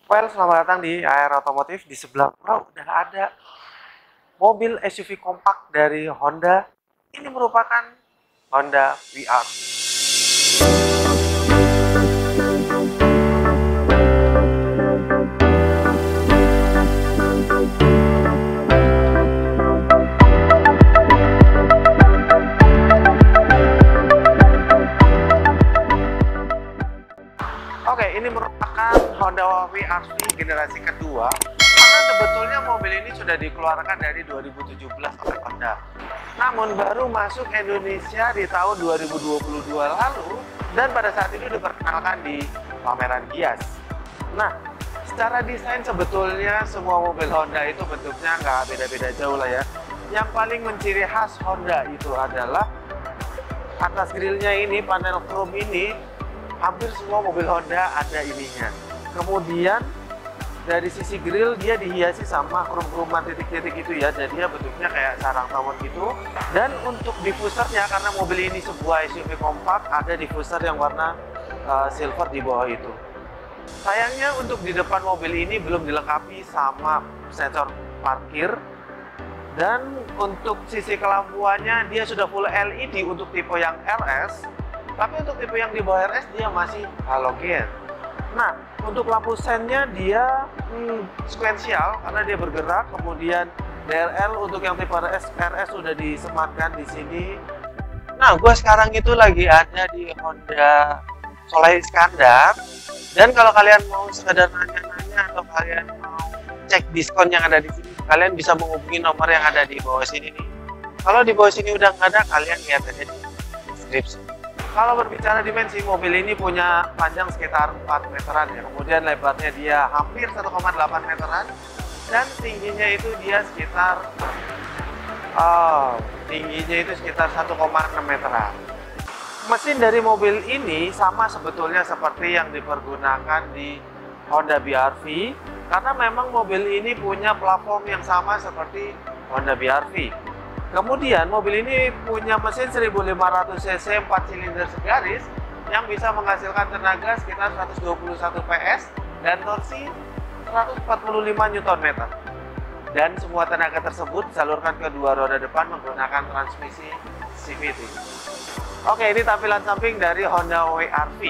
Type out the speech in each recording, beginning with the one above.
Well, selamat datang di AR Otomotif. Di sebelah Pro udah ada mobil SUV kompak dari Honda. Ini merupakan Honda VR. Oke, ini merupakan Honda VR-V generasi kedua. Karena sebetulnya mobil ini sudah dikeluarkan dari 2017 oleh Honda. Namun baru masuk Indonesia di tahun 2022 lalu dan pada saat itu diperkenalkan di pameran Gias. Nah, secara desain sebetulnya semua mobil Honda itu bentuknya nggak beda-beda jauh lah ya. Yang paling menciri khas Honda itu adalah atas grillnya ini, panel chrome ini, hampir semua mobil Honda ada ininya. Kemudian dari sisi grill dia dihiasi sama krum-kruman titik-titik itu ya, jadi dia bentuknya kayak sarang tawon gitu. Dan untuk diffusernya, karena mobil ini sebuah SUV kompak, ada diffuser yang warna silver di bawah itu. Sayangnya untuk di depan mobil ini belum dilengkapi sama sensor parkir. Dan untuk sisi kelampuannya dia sudah full LED untuk tipe yang RS, tapi untuk tipe yang di bawah RS dia masih halogen. Nah, untuk lampu sennya dia sekuensial karena dia bergerak. Kemudian DRL untuk yang tipe RS sudah disematkan di sini. Nah, gue sekarang itu lagi ada di Honda Soleh Iskandar. Dan kalau kalian mau sekedar nanya-nanya atau kalian mau cek diskon yang ada di sini, kalian bisa menghubungi nomor yang ada di bawah sini nih. Kalau di bawah sini udah nggak ada, kalian lihat aja di deskripsi. Kalau berbicara dimensi, mobil ini punya panjang sekitar 4 meteran ya. Kemudian lebarnya dia hampir 1,8 meteran. Dan tingginya itu dia sekitar 1,6 meteran. Mesin dari mobil ini sama sebetulnya seperti yang dipergunakan di Honda BR-V. Karena memang mobil ini punya platform yang sama seperti Honda BR-V. Kemudian mobil ini punya mesin 1500 cc 4 silinder segaris yang bisa menghasilkan tenaga sekitar 121 PS dan torsi 145 Nm. Dan semua tenaga tersebut disalurkan ke dua roda depan menggunakan transmisi CVT. Oke, ini tampilan samping dari Honda HR-V.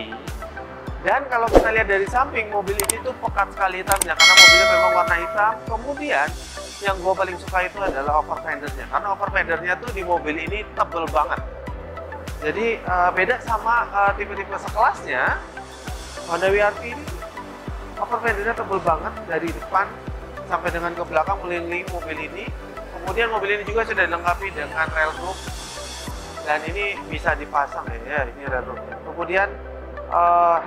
Dan kalau kita lihat dari samping, mobil ini tuh pekat sekali hitamnya karena mobilnya memang warna hitam. Kemudian yang gue paling suka itu adalah over fendernya, karena over fendernya tuh di mobil ini tebel banget. Jadi beda sama tipe-tipe sekelasnya, Honda WRV ini over fendernya tebel banget dari depan sampai dengan ke belakang mengelilingi mobil ini. Kemudian mobil ini juga sudah dilengkapi dengan rail roof dan ini bisa dipasang ya, ini rail roof. Kemudian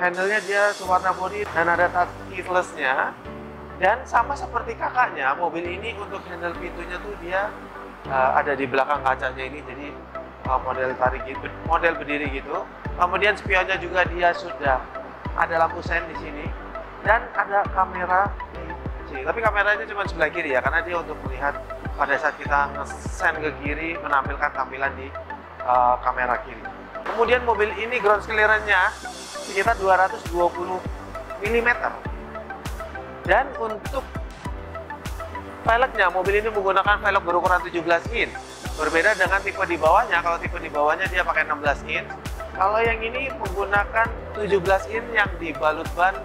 handle-nya dia sewarna body dan ada touch keyless-nya. Dan sama seperti kakaknya, mobil ini untuk handle pintunya tuh dia ada di belakang kacanya ini, jadi model tarik gitu, model berdiri gitu. Kemudian spionnya juga dia sudah ada lampu sen di sini dan ada kamera di sini. Tapi kameranya cuma sebelah kiri ya, karena dia untuk melihat pada saat kita nge-sen ke kiri menampilkan tampilan di kamera kiri. Kemudian mobil ini ground clearance-nya sekitar 220 mm. Dan untuk velgnya, mobil ini menggunakan velg berukuran 17 in. Berbeda dengan tipe di bawahnya, kalau tipe di bawahnya dia pakai 16 in. Kalau yang ini menggunakan 17 in yang dibalut ban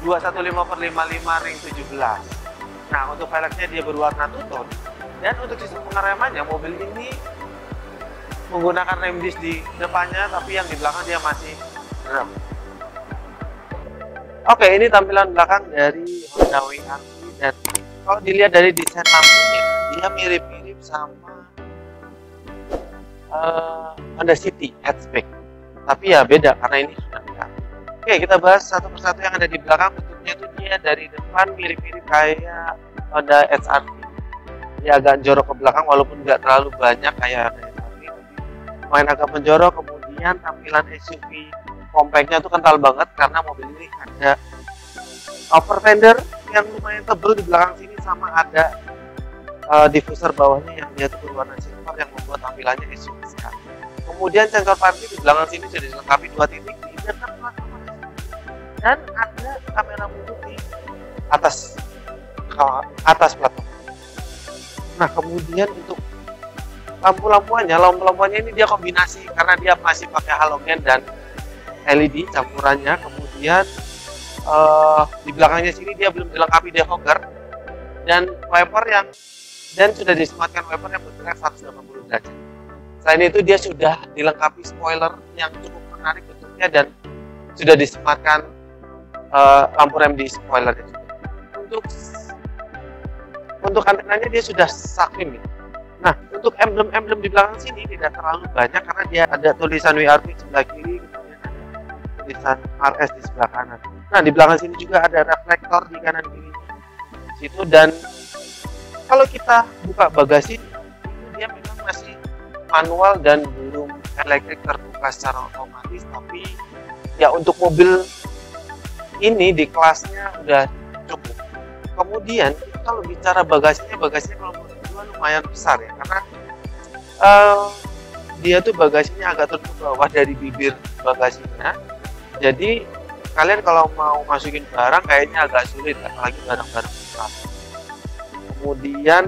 215/55 ring 17. Nah, untuk velgnya dia berwarna two-tone. Dan untuk sistem pengeremannya, mobil ini menggunakan rem disc di depannya, tapi yang di belakang dia masih rem. Oke, ini tampilan belakang dari Honda WR-V dan kalau dilihat dari desain lampunya, dia mirip-mirip sama Honda City hatchback. Tapi ya beda karena ini sudah enggak. Oke, kita bahas satu persatu yang ada di belakang. Bentuknya itu dia dari depan mirip-mirip kayak Honda HR-V. Dia agak jorok ke belakang walaupun nggak terlalu banyak kayak Honda HR-V, tapi lumayan agak menjorok. Kemudian tampilan SUV compactnya tuh kental banget karena mobil ini ada over fender yang lumayan tebal di belakang sini, sama ada diffuser bawahnya yang dia tuh berwarna silver yang membuat tampilannya SUV sekali. Kemudian sensor parkir di belakang sini sudah dilengkapi 2 titik di dekat platform dan ada kamera mundur di atas atas platform. Nah, kemudian untuk lampu-lampuannya ini dia kombinasi karena dia masih pakai halogen dan LED campurannya. Kemudian di belakangnya sini dia belum dilengkapi defogger dan sudah disematkan wiper yang bergerak 180 derajat. Selain itu dia sudah dilengkapi spoiler yang cukup menarik bentuknya dan sudah disematkan lampu rem di spoilernya juga. Untuk antenanya dia sudah sakrim. Nah, untuk emblem di belakang sini tidak terlalu banyak karena dia ada tulisan WRV di sebelah kiri, kemudian ada tulisan RS di sebelah kanan. Nah, di belakang sini juga ada reflektor di kanan kiri situ, dan kalau kita buka bagasi dia memang masih manual dan belum elektrik terbuka secara otomatis, tapi ya untuk mobil ini di kelasnya udah cukup. Kemudian kalau bicara bagasinya kalau menurut gue lumayan besar ya, karena dia tuh bagasinya agak tertutup bawah dari bibir bagasinya. Jadi kalian kalau mau masukin barang kayaknya agak sulit, apalagi barang-barang besar. Kemudian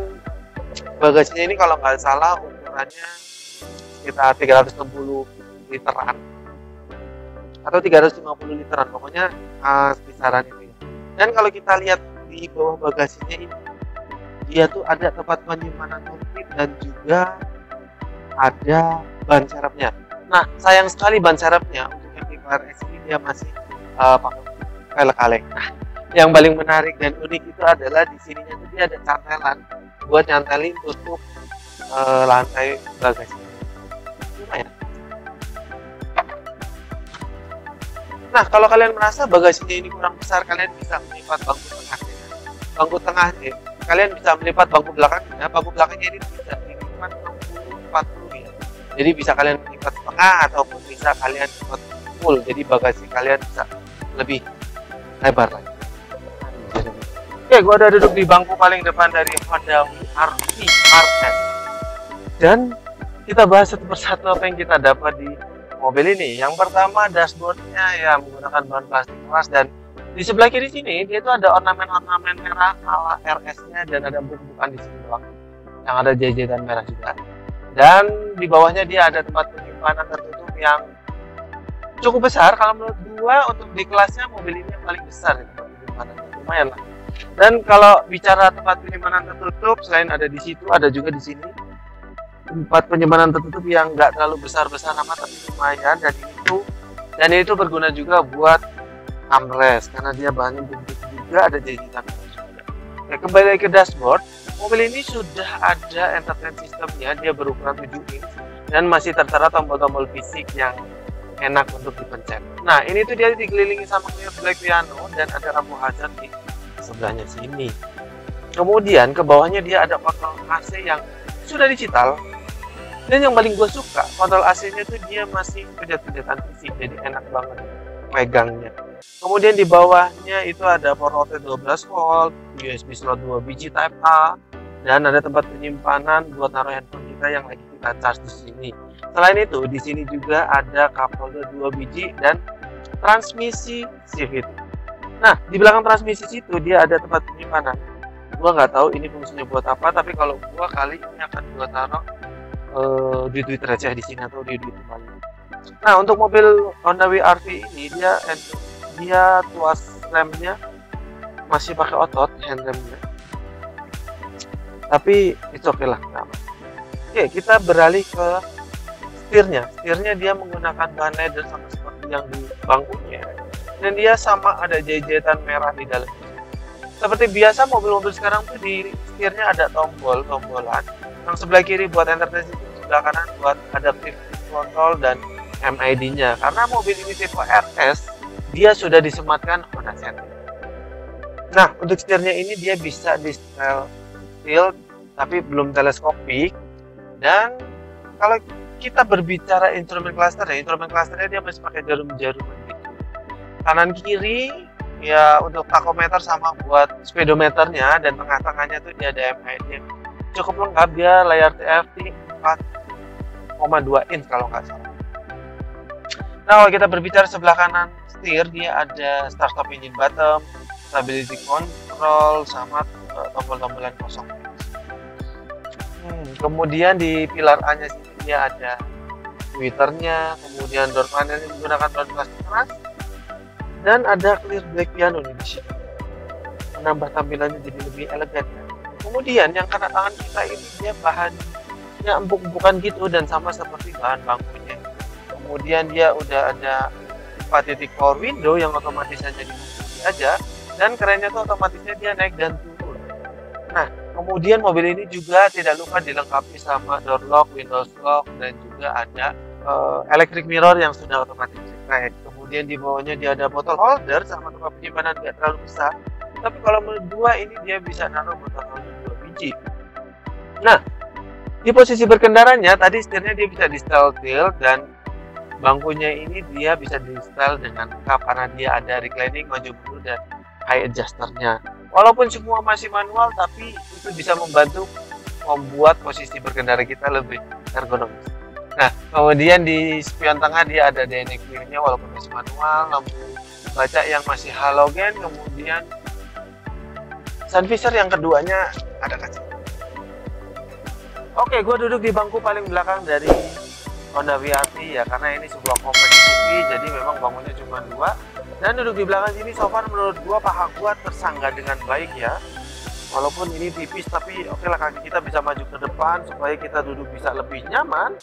bagasinya ini kalau nggak salah ukurannya sekitar 360 literan atau 350 literan, pokoknya kisaran itu. Dan kalau kita lihat di bawah bagasinya ini, dia tuh ada tempat penyimpanan toolkit dan juga ada ban serepnya. Nah, sayang sekali ban serepnya untuk MT-Clair X ini dia masih pakai velg kaleng. Nah, yang paling menarik dan unik itu adalah di sininya tuh dia ada cantelan buat nyantelin tutup lantai bagasi. Lumayan. Nah, kalau kalian merasa bagasinya ini kurang besar, kalian bisa melipat bangku tengahnya. Kalian bisa melipat bangku belakangnya. Bangku belakangnya ini bisa dilipat 60-40 ya. Jadi bisa kalian melipat setengah ataupun bisa kalian lipat full. Jadi bagasi kalian bisa lebih lebar lagi. Oke, gua udah duduk di bangku paling depan dari Honda WRV RS. Dan kita bahas satu persatu apa yang kita dapat di mobil ini. Yang pertama, dashboardnya ya menggunakan bahan plastik keras, dan di sebelah kiri sini dia itu ada ornamen-ornamen merah ala RS-nya dan ada buk-bukan di sini doang. Yang ada jahitan merah juga. Dan di bawahnya dia ada tempat penyimpanan tertutup yang cukup besar. Kalau menurut gua untuk di kelasnya mobil ini yang paling besar ya, tempat penyimpanan. Lumayan lah. Dan kalau bicara tempat penyimpanan tertutup, selain ada di situ, ada juga di sini tempat penyimpanan tertutup yang nggak terlalu besar-besar amat, tapi lumayan, dan itu berguna juga buat armrest karena dia bahannya bumbu juga, ada jahitan juga. Nah, kembali ke dashboard, mobil ini sudah ada entertainment systemnya, dia berukuran 7 inch dan masih tertera tombol-tombol fisik yang enak untuk dipencet. Nah, ini tuh dia dikelilingi sama clear black piano dan ada lampu hazard di sebelahnya sini. Kemudian ke bawahnya dia ada kontrol AC yang sudah digital. Dan yang paling gue suka, kontrol AC-nya tuh dia masih pejat-pejatan fisik, jadi enak banget megangnya. Kemudian di bawahnya itu ada port outlet 12 volt, USB slot 2 biji Type A, dan ada tempat penyimpanan buat naruh handphone kita yang lagi kita charge di sini. Selain itu, di sini juga ada cup holder 2 biji dan transmisi CVT. Nah, di belakang transmisi situ dia ada tempat penyimpanan. Gua nggak tahu ini fungsinya buat apa, tapi kalau gua kali ini akan gua taruh duit-duit receh di sini atau duit-duit kembali. Nah, untuk mobil Honda WRV ini dia tuas remnya masih pakai otot, hand remnya. Tapi itu oke lah. Oke, kita beralih ke setirnya. Setirnya dia menggunakan bahan leather sama seperti yang di bangkunya. Dan dia sama ada jahitan merah di dalam. Seperti biasa mobil-mobil sekarang tuh di setirnya ada tombolan. Yang sebelah kiri buat entertainment system, sebelah kanan buat adaptive control dan MID-nya. Karena mobil ini tipe RS, dia sudah disematkan Honda Sentry. Nah, untuk setirnya ini dia bisa di tilt, tapi belum teleskopik. Dan kalau kita berbicara instrumen clusternya dia masih pakai jarum-jarum gitu. Kanan kiri ya untuk tachometer sama buat speedometernya, dan tengah-tengahnya tuh dia ada MID. Cukup lengkap, dia layar TFT 4,2 inch kalau nggak salah. Nah, kalau kita berbicara sebelah kanan setir, dia ada start stop engine bottom, stability control, sama tombol-tombolan kosong. Kemudian di pilar A-nya sini dia ada tweeternya, kemudian door panelnya menggunakan bahan plastik keras, dan ada clear black piano nih di sini, menambah tampilannya jadi lebih elegan. Kemudian yang kena tangan kita ini dia bahannya empuk-empukan gitu dan sama seperti bahan bangkunya. Kemudian dia udah ada 4 titik power window yang otomatis hanya dikunci aja, dan kerennya tuh otomatisnya dia naik dan turun. Nah, kemudian mobil ini juga tidak lupa dilengkapi sama door lock, windows lock, dan juga ada electric mirror yang sudah otomatis retract. Kemudian di bawahnya dia ada bottle holder sama tempat penyimpanan nggak terlalu besar, tapi kalau menurut gua ini dia bisa naruh botol holder 2 biji. Nah, di posisi berkendaranya tadi setirnya dia bisa di setel tilt, dan bangkunya ini dia bisa di setel dengan lengkap karena dia ada reclining, maju mundur, dan high adjusternya. Walaupun semua masih manual, tapi itu bisa membantu membuat posisi berkendara kita lebih ergonomis. Nah, kemudian di spion tengah dia ada dynamic mirror-nya walaupun masih manual, lampu baca yang masih halogen, kemudian sun visor yang keduanya ada kaca. Oke, gue duduk di bangku paling belakang dari Honda VR-V ya, karena ini sebuah compact SUV, jadi memang bangkunya cuma 2. Dan duduk di belakang sini so far menurut gua paha gua tersanggah dengan baik ya. Walaupun ini tipis, tapi oke lah, kaki kita bisa maju ke depan supaya kita duduk bisa lebih nyaman.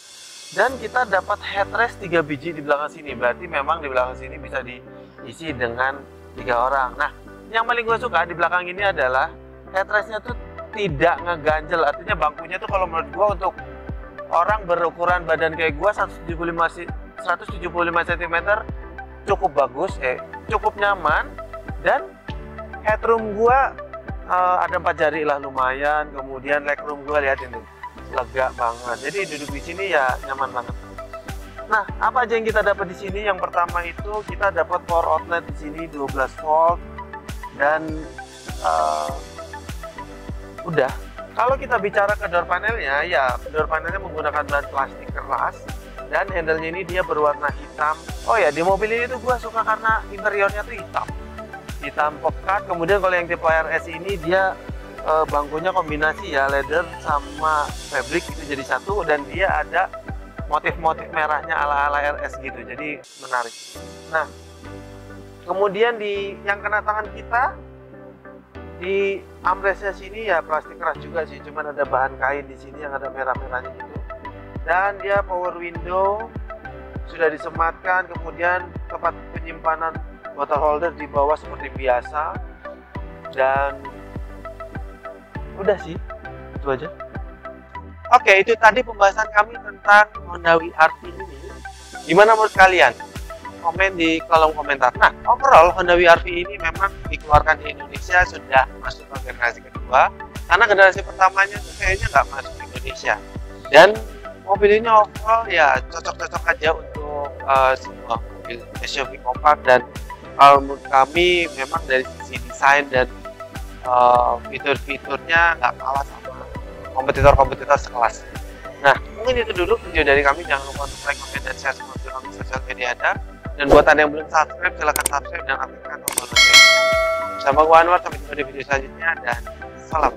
Dan kita dapat headrest 3 biji di belakang sini, berarti memang di belakang sini bisa diisi dengan 3 orang. Nah, yang paling gue suka di belakang ini adalah headrestnya tuh tidak ngeganjel, artinya bangkunya tuh kalau menurut gua untuk orang berukuran badan kayak gua 175 cm cukup bagus, cukup nyaman, dan headroom gua ada 4 jari lah lumayan. Kemudian legroom gua lihat ini lega banget, jadi duduk di sini ya nyaman banget. Nah, apa aja yang kita dapat di sini? Yang pertama itu kita dapat power outlet di sini 12 volt, dan udah. Kalau kita bicara ke door panelnya, ya door panelnya menggunakan bahan plastik keras, dan handle-nya ini dia berwarna hitam. Oh ya, di mobil ini tuh gue suka karena interiornya tuh hitam pekat. Kemudian kalau yang tipe RS ini dia bangkunya kombinasi ya, leather sama fabric itu jadi satu, dan dia ada motif-motif merahnya ala-ala RS gitu, jadi menarik. Nah, kemudian di yang kena tangan kita di armrestnya sini ya plastik keras juga sih, cuman ada bahan kain di sini yang ada merah-merahnya gitu. Dan dia power window sudah disematkan, kemudian tempat penyimpanan bottle holder di bawah seperti biasa, dan udah sih, itu aja. Oke, itu tadi pembahasan kami tentang Honda VR-V ini. Gimana menurut kalian? Komen di kolom komentar. Nah, overall Honda VR-V ini memang dikeluarkan di Indonesia sudah masuk ke generasi kedua, karena generasi pertamanya tuh kayaknya nggak masuk ke Indonesia. Dan mobil ini overall ya cocok-cocok aja untuk sebuah mobil SUV kompak, dan kalau menurut kami memang dari sisi desain dan fitur-fiturnya nggak kalah sama kompetitor-kompetitor sekelas. Nah, mungkin itu dulu video dari kami. Jangan lupa untuk like, comment, dan share semua video kami sosial media Anda. Dan buat Anda yang belum subscribe, silahkan subscribe dan aktifkan tombol notifikasi. Sama gua Anwar, sampai jumpa di video selanjutnya, dan salam.